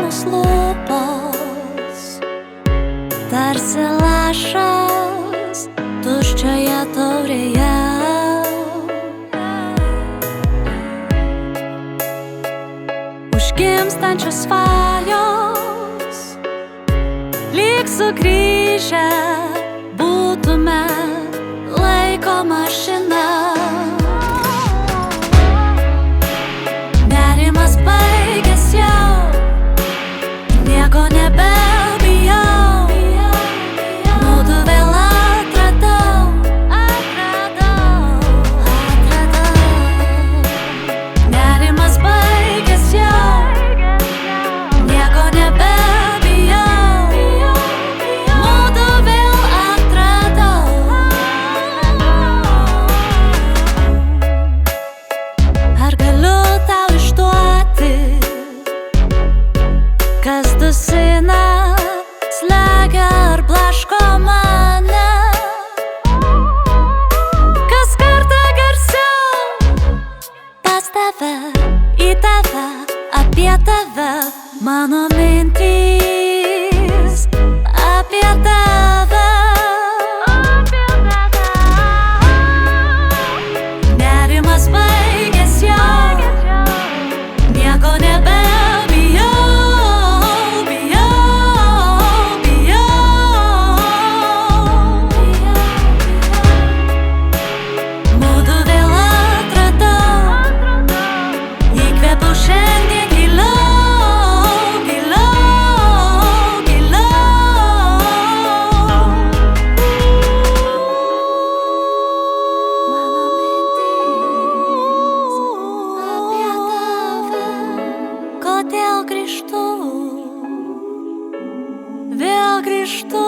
vienos lūpos, tarsi lašas tuščioje taurėje. Užgimstančios svajos, lyg sugrįžę būtume laiko mašina. Nerimas baigęs jau, nieko nebebijau, mudu vėl atradau. Nerimas baigęs jau, nieko nebebijau, mudu vėl atradau. Ar galiu tau išduoti, kas dusina, slegia ar blaško mane? Kas kartą garsiau pas tave, į tave, apie tave, mano mintys apie tave. Nerimas baigęs jau, nieko nebebijau, mudu vėl atradau, įkvėpiau šiandien giliau, mano mintys apie tave. Kodėl grįžtu, vėl grįžtu?